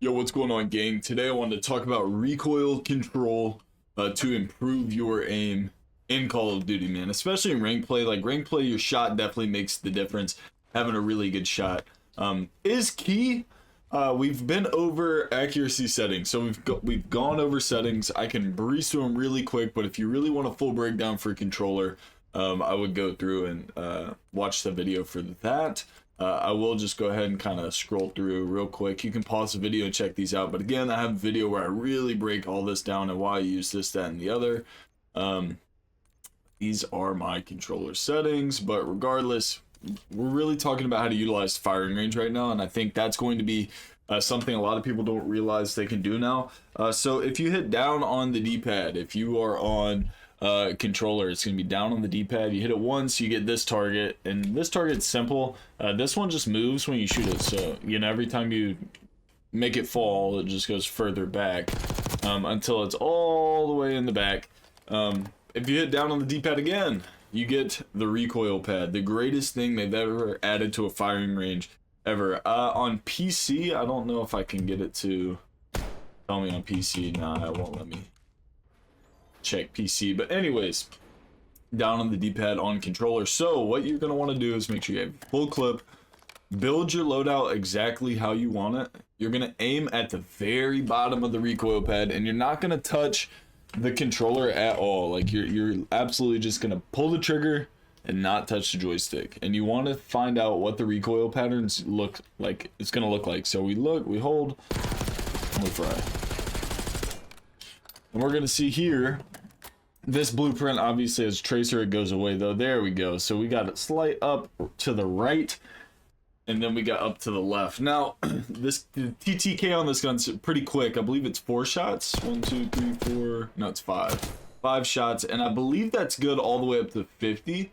Yo, what's going on, gang? Today I wanted to talk about recoil control to improve your aim in Call of Duty, man. Especially in rank play. Like, rank play, your shot definitely makes the difference. Having a really good shot is key. We've been over accuracy settings, so we've gone over settings. I can breeze through them really quick, but if you really want a full breakdown for controller, I would go through and watch the video for that. I will just go ahead and kind of scroll through real quick. You can pause the video and check these out, but again, I have a video where I really break all this down and why I use this, that, and the other. These are my controller settings, but regardless, we're really talking about how to utilize firing range right now, and I think that's going to be something a lot of people don't realize they can do now. So if you hit down on the D-pad, if you are on controller, it's gonna be down on the D-pad. You hit it once, you get this target, and this target's simple. This one just moves when you shoot it, so you know, every time you make it fall, it just goes further back until it's all the way in the back. If you hit down on the D-pad again, you get the recoil pad, the greatest thing they've ever added to a firing range ever. On PC, I don't know if I can get it to tell me on PC. Nah, it won't let me check PC, but anyways, down on the D-pad on controller. So what you're going to want to do is make sure you have full clip, build your loadout exactly how you want it. You're going to aim at the very bottom of the recoil pad, and you're not going to touch the controller at all. Like, you're absolutely just going to pull the trigger and not touch the joystick, and you want to find out what the recoil patterns look like. It's going to look like. So we hold, we fry. And we're going to see here, this blueprint obviously has tracer, it goes away though. There we go. So we got it slight up to the right, and then we got up to the left. Now, the TTK on this gun's pretty quick. I believe it's 4 shots. 1, 2, 3, 4. No, it's 5. 5 shots, and I believe that's good all the way up to 50.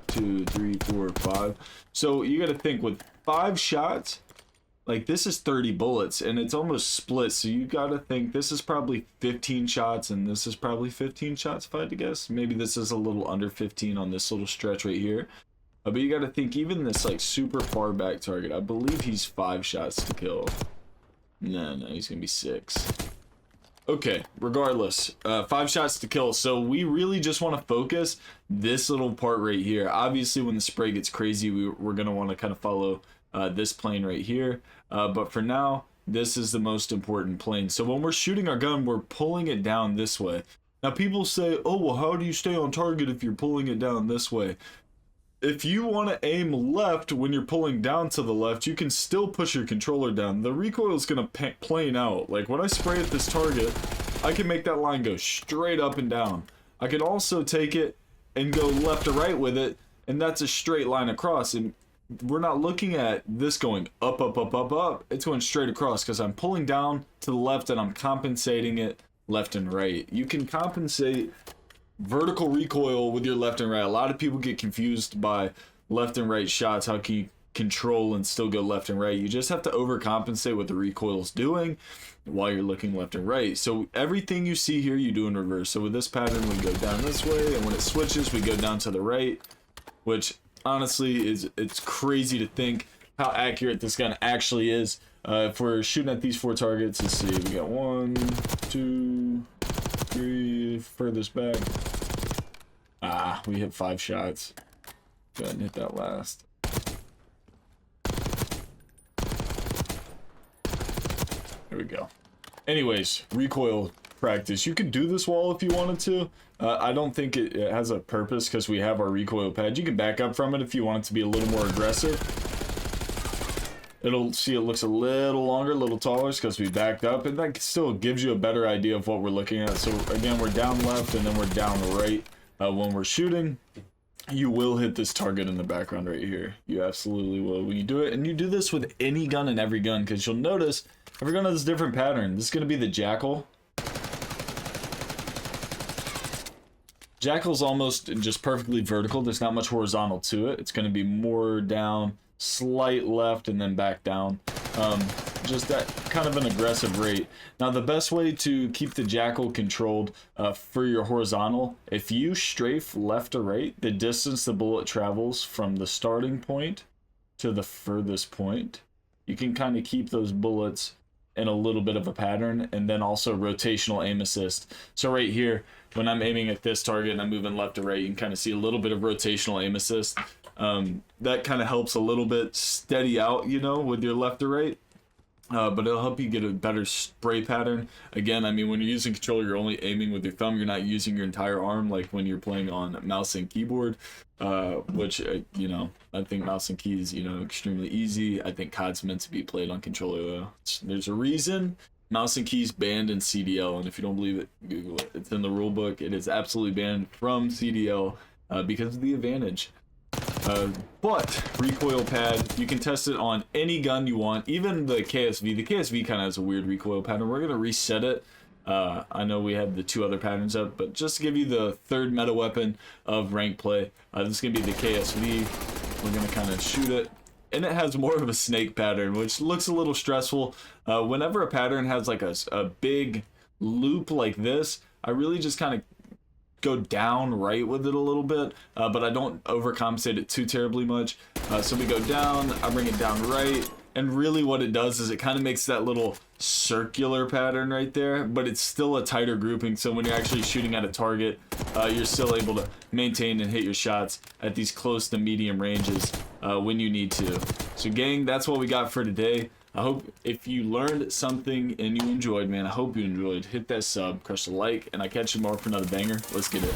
2, 3, 4, 5. So you got to think, with 5 shots, like, this is 30 bullets, and it's almost split, so you gotta think this is probably 15 shots, and this is probably 15 shots, if I had to guess. Maybe this is a little under 15 on this little stretch right here. But you gotta think, even this, like, super far back target, I believe he's 5 shots to kill. No, he's gonna be 6. Okay, regardless, 5 shots to kill, so we really just want to focus this little part right here. Obviously, when the spray gets crazy, we're gonna want to kind of follow this plane right here, but for now, this is the most important plane. So when we're shooting our gun, we're pulling it down this way. Now, people say, oh, well, how do you stay on target if you're pulling it down this way? If you want to aim left when you're pulling down to the left, you can still push your controller down. The recoil is going to plane out. Like, when I spray at this target, I can make that line go straight up and down. I can also take it and go left to right with it, and that's a straight line across. And we're not looking at this going up, up, up, up, up. It's going straight across because I'm pulling down to the left and I'm compensating it left and right. You can compensate vertical recoil with your left and right. A lot of people get confused by left and right shots. How can you control and still go left and right? You just have to overcompensate what the recoil is doing while you're looking left and right. So everything you see here, you do in reverse. So with this pattern, we go down this way, and when it switches, we go down to the right, which honestly it's crazy to think how accurate this gun actually is. If we're shooting at these 4 targets, let's see, we got 1, 2, 3 furthest back. We hit 5 shots. Go ahead and hit that last. There we go. Anyways, recoil practice. You could do this wall if you wanted to. I don't think it has a purpose because we have our recoil pad. You can back up from it if you want it to be a little more aggressive. It looks a little longer, a little taller because we backed up, and that still gives you a better idea of what we're looking at. So again, we're down left and then we're down right. When we're shooting, you will hit this target in the background right here. You absolutely will when you do it, and you do this with any gun and every gun, because you'll notice every gun has a different pattern. This is going to be the Jackal. Jackal's almost just perfectly vertical. There's not much horizontal to it. It's going to be more down, slight left, and then back down. Just that kind of an aggressive rate. Now, the best way to keep the Jackal controlled for your horizontal, if you strafe left or right, the distance the bullet travels from the starting point to the furthest point, you can kind of keep those bullets and a little bit of a pattern, and then also rotational aim assist. So right here, when I'm aiming at this target and I'm moving left to right, you can kind of see a little bit of rotational aim assist. That kind of helps a little bit steady out, you know, with your left to right. But it'll help you get a better spray pattern. Again, I mean, when you're using controller, you're only aiming with your thumb. You're not using your entire arm like when you're playing on mouse and keyboard, which, you know, I think mouse and keys, you know, extremely easy. I think COD's meant to be played on controller, though. There's a reason mouse and keys banned in CDL, and if you don't believe it, Google it. It's in the rule book. It is absolutely banned from CDL because of the advantage. But recoil pad, you can test it on any gun you want, even the KSV. The KSV kind of has a weird recoil pattern. We're gonna reset it. I know we have the 2 other patterns up, but just to give you the 3rd meta weapon of rank play, this is gonna be the KSV. We're gonna kind of shoot it, and it has more of a snake pattern, which looks a little stressful. Whenever a pattern has like a big loop like this, I really just kind of go down right with it a little bit, but I don't overcompensate it too terribly much. So we go down, I bring it down right, and really what it does is it kind of makes that little circular pattern right there, but it's still a tighter grouping, so when you're actually shooting at a target, you're still able to maintain and hit your shots at these close to medium ranges when you need to. So gang, that's what we got for today. I hope if you learned something and you enjoyed, man, I hope you enjoyed. Hit that sub, crush the like, and I catch you tomorrow for another banger. Let's get it.